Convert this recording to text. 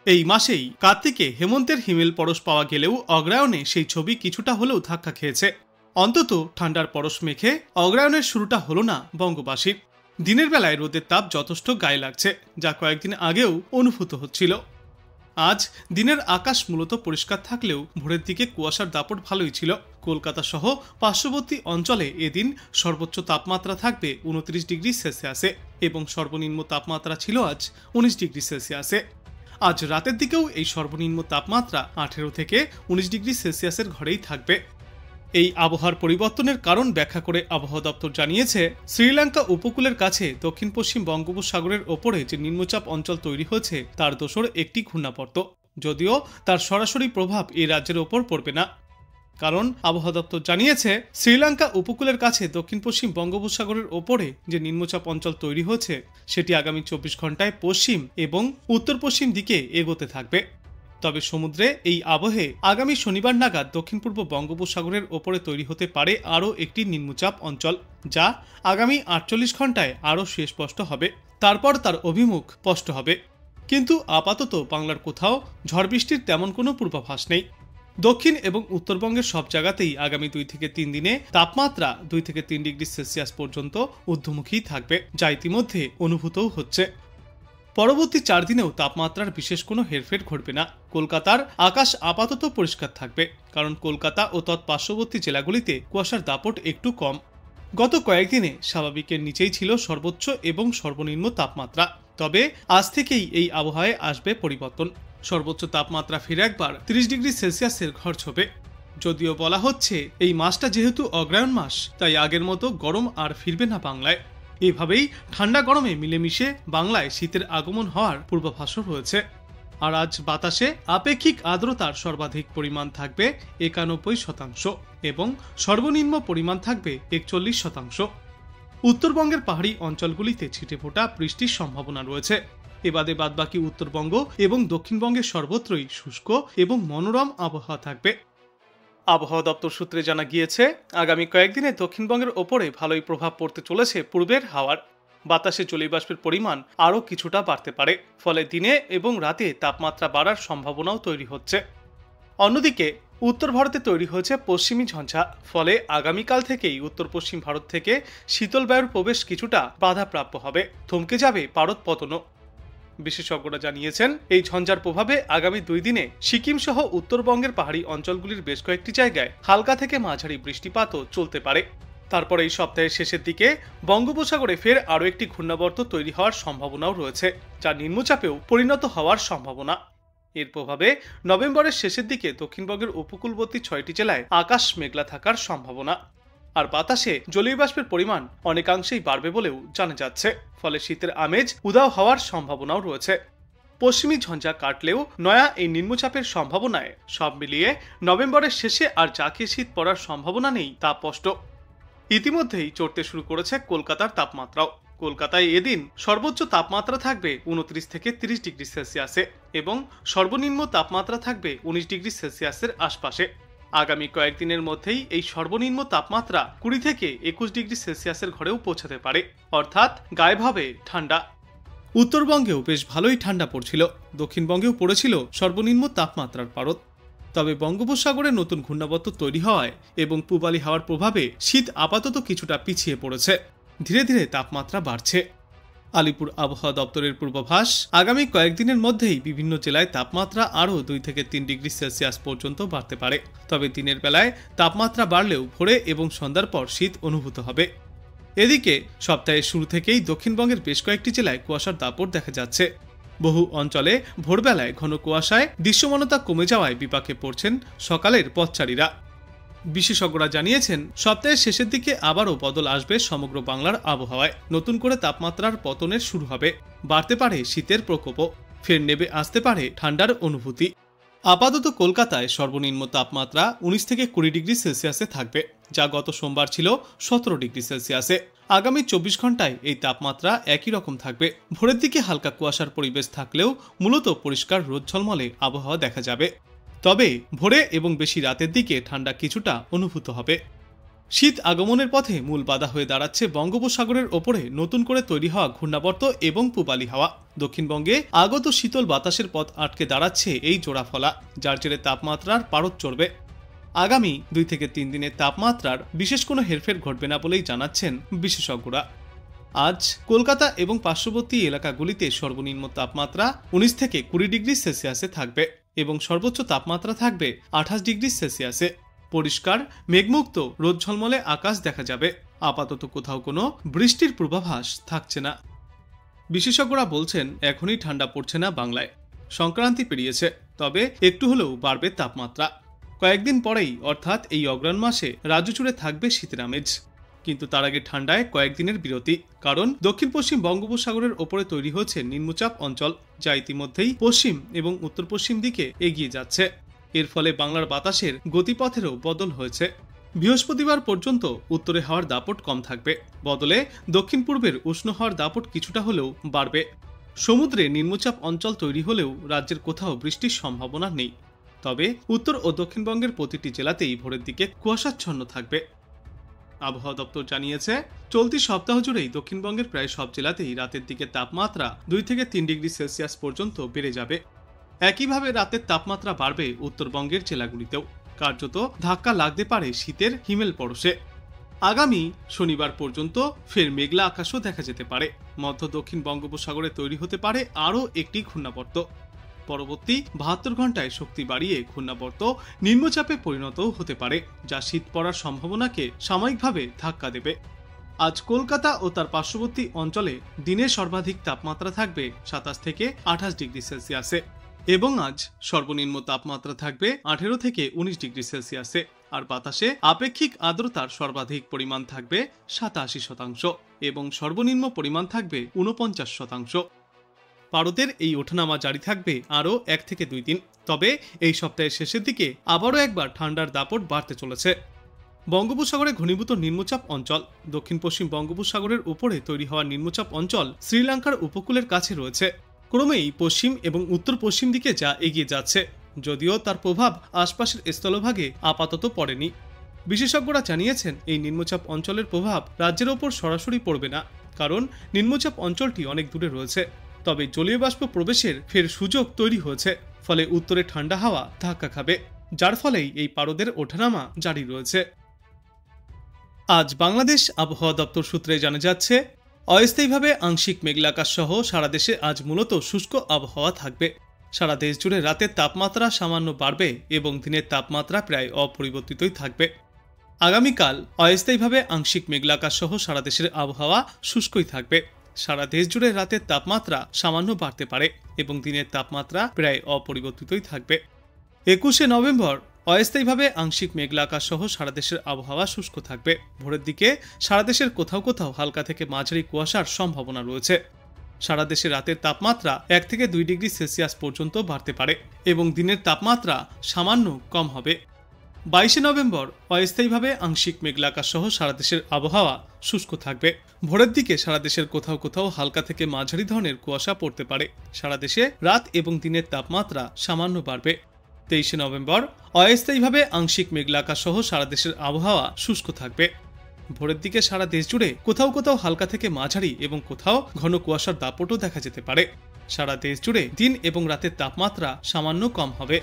এই মাসেই কার্তিকে হেমন্তের হিমেল পরশ পাওয়া গেলেও অগ্রায়ণে সেই ছবি কিছুটা হলেও ধাক্কা খেয়েছে। অন্তত ঠান্ডার পরশ মেখে অগ্রায়ণের শুরুটা হলো না বঙ্গবাসীর। দিনের বেলায় রোদের তাপ যথেষ্ট গায়ে লাগছে, যা কয়েকদিন আগেও অনুভূত হচ্ছিল। আজ দিনের আকাশ মূলত পরিষ্কার থাকলেও ভোরের দিকে কুয়াশার দাপট ভালোই ছিল। কলকাতা সহ পার্শ্ববর্তী অঞ্চলে এদিন সর্বোচ্চ তাপমাত্রা থাকবে 29 ডিগ্রি সেলসিয়াসে এবং সর্বনিম্ন তাপমাত্রা ছিল আজ 19 ডিগ্রি সেলসিয়াসে। আজ রাতের দিকেও এই সর্বনিম্ন তাপমাত্রা 18 থেকে 19 ডিগ্রি সেলসিয়াসের ঘরেই থাকবে। এই আবহাওয়ার পরিবর্তনের কারণ ব্যাখ্যা করে আবহাওয়া দপ্তর জানিয়েছে, শ্রীলঙ্কা উপকূলের কাছে দক্ষিণ পশ্চিম বঙ্গোপসাগরের ওপরে যে নিম্নচাপ অঞ্চল তৈরি হয়েছে তার দোসর একটি ঘূর্ণাবর্ত, যদিও তার সরাসরি প্রভাব এই রাজ্যের ওপর পড়বে না। কারণ আবহাওয়া দপ্তর জানিয়েছে, শ্রীলঙ্কা উপকূলের কাছে দক্ষিণ পশ্চিম বঙ্গোপসাগরের ওপরে যে নিম্নচাপ অঞ্চল তৈরি হয়েছে সেটি আগামী 24 ঘন্টায় পশ্চিম এবং উত্তর পশ্চিম দিকে এগোতে থাকবে। তবে সমুদ্রে এই আবহে আগামী শনিবার নাগাদ দক্ষিণ পূর্ব বঙ্গোপসাগরের ওপরে তৈরি হতে পারে আরও একটি নিম্নচাপ অঞ্চল, যা আগামী 48 ঘন্টায় আরও সুস্পষ্ট হবে। তারপর তার অভিমুখ স্পষ্ট হবে। কিন্তু আপাতত বাংলার কোথাও ঝড় বৃষ্টির তেমন কোনো পূর্বাভাস নেই। দক্ষিণ এবং উত্তরবঙ্গের সব জায়গাতেই আগামী 2 থেকে 3 দিনে তাপমাত্রা 2 থেকে 3 ডিগ্রি সেলসিয়াস পর্যন্ত ঊর্ধ্বমুখী থাকবে, যা ইতিমধ্যে অনুভূতও হচ্ছে। পরবর্তী 4 দিনেও তাপমাত্রার বিশেষ কোনো হেরফের ঘটবে না। কলকাতার আকাশ আপাতত পরিষ্কার থাকবে, কারণ কলকাতা ও তৎপার্শ্ববর্তী জেলাগুলিতে কুয়াশার দাপট একটু কম। গত কয়েকদিনে স্বাভাবিকের নিচেই ছিল সর্বোচ্চ এবং সর্বনিম্ন তাপমাত্রা। তবে আজ থেকেই এই আবহাওয়ায় আসবে পরিবর্তন। সর্বোচ্চ তাপমাত্রা ফিরে একবার 30 ডিগ্রি সেলসিয়াসের ঘর ছোবে। যদিও বলা হচ্ছে এই মাসটা যেহেতু অগ্রায়ণ মাস, তাই আগের মতো গরম আর ফিরবে না বাংলায়। এভাবেই ঠান্ডা গরমে মিলেমিশে বাংলায় শীতের আগমন হওয়ার পূর্বাভাসও রয়েছে। আর আজ বাতাসে আপেক্ষিক আর্দ্রতার সর্বাধিক পরিমাণ থাকবে 91% এবং সর্বনিম্ন পরিমাণ থাকবে 41%। উত্তরবঙ্গের পাহাড়ি অঞ্চলগুলিতে ছিটেফোঁটা বৃষ্টির সম্ভাবনা রয়েছে। এবাদে বাদবাকি উত্তরবঙ্গ এবং দক্ষিণবঙ্গের সর্বত্রই শুষ্ক এবং মনোরম আবহাওয়া থাকবে। আবহাওয়া দপ্তর সূত্রে জানা গিয়েছে, আগামী কয়েকদিনে দক্ষিণবঙ্গের ওপরে ভালোই প্রভাব পড়তে চলেছে পূর্বের হাওয়ার। বাতাসে জলীয়বাষ্পের পরিমাণ আরও কিছুটা বাড়তে পারে, ফলে দিনে এবং রাতে তাপমাত্রা বাড়ার সম্ভাবনাও তৈরি হচ্ছে। অন্যদিকে উত্তর ভারতে তৈরি হয়েছে পশ্চিমী ঝঞ্ঝা, ফলে আগামীকাল থেকেই উত্তর পশ্চিম ভারত থেকে শীতল বায়ুর প্রবেশ কিছুটা বাধাপ্রাপ্য হবে, থমকে যাবে পারদ পতনও। বিশেষজ্ঞরা জানিয়েছেন, এই ঝঞ্ঝার প্রভাবে আগামী 2 দিনে সিকিম সহ উত্তরবঙ্গের পাহাড়ি অঞ্চলগুলির বেশ কয়েকটি জায়গায় হালকা থেকে মাঝারি বৃষ্টিপাতও চলতে পারে। তারপর এই সপ্তাহের শেষের দিকে বঙ্গোপসাগরে ফের আরও একটি ঘূর্ণাবর্ত তৈরি হওয়ার সম্ভাবনাও রয়েছে, যা নিম্নচাপেও পরিণত হওয়ার সম্ভাবনা। এর প্রভাবে নভেম্বরের শেষের দিকে দক্ষিণবঙ্গের উপকূলবর্তী 6টি জেলায় আকাশ মেঘলা থাকার সম্ভাবনা। আর বাতাসে জলীয়বাষ্পের পরিমাণ অনেকাংশেই বাড়বে বলেও জানা যাচ্ছে, ফলে শীতের আমেজ উধাও হওয়ার সম্ভাবনাও রয়েছে। পশ্চিমী ঝঞ্ঝা কাটলেও নয়া এই নিম্নচাপের সম্ভাবনায় সব মিলিয়ে নভেম্বরের শেষে আর জাঁকিয়ে শীত পড়ার সম্ভাবনা নেই তা স্পষ্ট। ইতিমধ্যেই চড়তে শুরু করেছে কলকাতার তাপমাত্রাও। কলকাতায় এদিন সর্বোচ্চ তাপমাত্রা থাকবে 29 থেকে 30 ডিগ্রি সেলসিয়াসে এবং সর্বনিম্ন তাপমাত্রা থাকবে 19 ডিগ্রি সেলসিয়াসের আশপাশে। আগামী কয়েকদিনের মধ্যেই এই সর্বনিম্ন তাপমাত্রা 20 থেকে 21 ডিগ্রি সেলসিয়াসের ঘরেও পৌঁছাতে পারে, অর্থাৎ গায়েব হবে ঠান্ডা। উত্তরবঙ্গেও বেশ ভালোই ঠান্ডা পড়ছিল, দক্ষিণবঙ্গেও পড়েছিল সর্বনিম্ন তাপমাত্রার পারদ। তবে বঙ্গোপসাগরে নতুন ঘূর্ণাবর্ত তৈরি হওয়ায় এবং পূবালি হাওয়ার প্রভাবে শীত আপাতত কিছুটা পিছিয়ে পড়েছে, ধীরে ধীরে তাপমাত্রা বাড়ছে। আলিপুর আবহাওয়া দপ্তরের পূর্বাভাস, আগামী কয়েকদিনের মধ্যেই বিভিন্ন জেলায় তাপমাত্রা আরও 2 থেকে 3 ডিগ্রি সেলসিয়াস পর্যন্ত বাড়তে পারে। তবে দিনের বেলায় তাপমাত্রা বাড়লেও ভোরে এবং সন্ধ্যার পর শীত অনুভূত হবে। এদিকে সপ্তাহের শুরু থেকেই দক্ষিণবঙ্গের বেশ কয়েকটি জেলায় কুয়াশার দাপট দেখা যাচ্ছে। বহু অঞ্চলে ভোরবেলায় ঘন কুয়াশায় দৃশ্যমানতা কমে যাওয়ায় বিপাকে পড়ছেন সকালের পথচারীরা। বিশেষজ্ঞরা জানিয়েছেন, সপ্তাহের শেষের দিকে আবারও বদল আসবে সমগ্র বাংলার আবহাওয়ায়। নতুন করে তাপমাত্রার পতনের শুরু হবে, বাড়তে পারে শীতের প্রকোপও, ফের নেমে আসতে পারে ঠান্ডার অনুভূতি। আপাতত কলকাতায় সর্বনিম্ন তাপমাত্রা 19 থেকে 20 ডিগ্রি সেলসিয়াসে থাকবে, যা গত সোমবার ছিল 17 ডিগ্রি সেলসিয়াসে। আগামী 24 ঘন্টায় এই তাপমাত্রা একই রকম থাকবে। ভোরের দিকে হালকা কুয়াশার পরিবেশ থাকলেও মূলত পরিষ্কার রোদ ঝলমলে আবহাওয়া দেখা যাবে। তবে ভোরে এবং বেশি রাতের দিকে ঠান্ডা কিছুটা অনুভূত হবে। শীত আগমনের পথে মূল বাধা হয়ে দাঁড়াচ্ছে বঙ্গোপসাগরের ওপরে নতুন করে তৈরি হওয়া ঘূর্ণাবর্ত এবং পূবালি হাওয়া। দক্ষিণবঙ্গে আগত শীতল বাতাসের পথ আটকে দাঁড়াচ্ছে এই জোড়া ফলা, যার জেরে তাপমাত্রার পারদ চড়বে। আগামী 2 থেকে 3 দিনের তাপমাত্রার বিশেষ কোনো হেরফের ঘটবে না বলেই জানাচ্ছেন বিশেষজ্ঞরা। আজ কলকাতা এবং পার্শ্ববর্তী এলাকাগুলিতে সর্বনিম্ন তাপমাত্রা 19 থেকে 20 ডিগ্রি সেলসিয়াসে থাকবে এবং সর্বোচ্চ তাপমাত্রা থাকবে 28 ডিগ্রি সেলসিয়াসে। পরিষ্কার মেঘমুক্ত রোদ ঝলমলে আকাশ দেখা যাবে। আপাতত কোথাও কোনো বৃষ্টির পূর্বাভাস থাকছে না। বিশেষজ্ঞরা বলছেন এখনই ঠান্ডা পড়ছে না বাংলায়, সংক্রান্তি পেরিয়েছে, তবে একটু হলেও বাড়বে তাপমাত্রা। কয়েকদিন পরেই অর্থাৎ এই অগ্রহায়ণ মাসে রাজ্য জুড়ে থাকবে শীতের আমেজ, কিন্তু তার আগে ঠান্ডায় কয়েকদিনের বিরতি, কারণ দক্ষিণ পশ্চিম বঙ্গোপসাগরের ওপরে তৈরি হয়েছে নিম্নচাপ অঞ্চল, যা ইতিমধ্যেই পশ্চিম এবং উত্তর পশ্চিম দিকে এগিয়ে যাচ্ছে। এর ফলে বাংলার বাতাসের গতিপথেরও বদল হয়েছে। বৃহস্পতিবার পর্যন্ত উত্তরে হাওয়ার দাপট কম থাকবে, বদলে দক্ষিণ পূর্বের উষ্ণ হাওয়ার দাপট কিছুটা হলেও বাড়বে। সমুদ্রে নিম্নচাপ অঞ্চল তৈরি হলেও রাজ্যের কোথাও বৃষ্টির সম্ভাবনা নেই, তবে উত্তর ও দক্ষিণবঙ্গের প্রতিটি জেলাতেই ভোরের দিকে কুয়াশাচ্ছন্ন থাকবে। আবহাওয়া দপ্তর জানিয়েছে, চলতি সপ্তাহ জুড়েই দক্ষিণবঙ্গের প্রায় সব জেলাতেই রাতের দিকে তাপমাত্রা 2 থেকে 3 ডিগ্রি সেলসিয়াস পর্যন্ত বেড়ে যাবে। একইভাবে রাতের তাপমাত্রা বাড়বে উত্তরবঙ্গের জেলাগুলিতেও। কার্যত ধাক্কা লাগতে পারে শীতের হিমেল পরশে। আগামী শনিবার পর্যন্ত ফের মেঘলা আকাশও দেখা যেতে পারে। মধ্য দক্ষিণ বঙ্গোপসাগরে তৈরি হতে পারে আরও একটি ঘূর্ণাবর্ত। পরবর্তী 72 ঘন্টায় শক্তি বাড়িয়ে ঘূর্ণাবর্ত নিম্নচাপে পরিণত হতে পারে, যা শীত পড়ার সম্ভাবনাকে সাময়িকভাবে ধাক্কা দেবে। আজ কলকাতা ও তার পার্শ্ববর্তী অঞ্চলে দিনের সর্বাধিক তাপমাত্রা থাকবে 27 থেকে 28 ডিগ্রি সেলসিয়াসে এবং আজ সর্বনিম্ন তাপমাত্রা থাকবে 18 থেকে 19 ডিগ্রি সেলসিয়াসে। আর বাতাসে আপেক্ষিক আর্দ্রতার সর্বাধিক পরিমাণ থাকবে 87% এবং সর্বনিম্ন পরিমাণ থাকবে 49%। পারদের এই ওঠানামা জারি থাকবে আরও 1 থেকে 2 দিন, তবে এই সপ্তাহের শেষের দিকে আবারও একবার ঠান্ডার দাপট বাড়তে চলেছে। বঙ্গোপসাগরে ঘনীভূত নিম্নচাপ অঞ্চল, দক্ষিণ পশ্চিম বঙ্গোপসাগরের উপরে তৈরি হওয়া নিম্নচাপ অঞ্চল শ্রীলঙ্কার উপকূলের কাছে রয়েছে। ক্রমেই পশ্চিম এবং উত্তর পশ্চিম দিকে যা এগিয়ে যাচ্ছে, যদিও তার প্রভাব আশপাশের স্থলভাগে আপাতত পড়েনি। বিশেষজ্ঞরা জানিয়েছেন এই নিম্নচাপ অঞ্চলের প্রভাব রাজ্যের ওপর সরাসরি পড়বে না, কারণ নিম্নচাপ অঞ্চলটি অনেক দূরে রয়েছে। তবে জলীয় বাষ্প প্রবেশের ফের সুযোগ তৈরি হয়েছে, ফলে উত্তরে ঠান্ডা হাওয়া ধাক্কা খাবে, যার ফলেই এই পারদের ওঠানামা জারি রয়েছে। আজ বাংলাদেশ আবহাওয়া দপ্তর সূত্রে জানা যাচ্ছে, অস্থায়ীভাবে আংশিক মেঘলা আকাশ সহ সারা দেশে আজ মূলত শুষ্ক আবহাওয়া থাকবে। সারা দেশ জুড়ে রাতের তাপমাত্রা সামান্য বাড়বে এবং দিনের তাপমাত্রা প্রায় অপরিবর্তিতই থাকবে। আগামীকাল অস্থায়ীভাবে আংশিক মেঘলা আকাশ সহ সারা দেশের আবহাওয়া শুষ্কই থাকবে। সারা দেশ জুড়ে রাতের তাপমাত্রা সামান্য বাড়তে পারে এবং দিনের তাপমাত্রা প্রায় অপরিবর্তিতই থাকবে। 21শে নভেম্বর অস্থায়ীভাবে আংশিক মেঘলা আকাশ সহ সারা দেশের আবহাওয়া শুষ্ক থাকবে। ভোরের দিকে সারা দেশের কোথাও কোথাও হালকা থেকে মাঝারি কুয়াশার সম্ভাবনা রয়েছে। সারা দেশে রাতের তাপমাত্রা 1 থেকে 2 ডিগ্রি সেলসিয়াস পর্যন্ত বাড়তে পারে এবং দিনের তাপমাত্রা সামান্য কম হবে। 22শে নভেম্বর অস্থায়ীভাবে আংশিক মেঘলা আকাশ সহ সারা দেশের আবহাওয়া শুষ্ক থাকবে। ভোরের দিকে সারা দেশের কোথাও কোথাও হালকা থেকে মাঝারি ধরনের কুয়াশা পড়তে পারে। সারা দেশে রাত এবং দিনের তাপমাত্রা সামান্য বাড়বে। 23শে নভেম্বর অস্থায়ীভাবে আংশিক মেঘলা আকাশ সহ সারা দেশের আবহাওয়া শুষ্ক থাকবে। ভোরের দিকে সারা দেশ জুড়ে কোথাও কোথাও হালকা থেকে মাঝারি এবং কোথাও ঘন কুয়াশার দাপটও দেখা যেতে পারে। সারা দেশ জুড়ে দিন এবং রাতের তাপমাত্রা সামান্য কম হবে।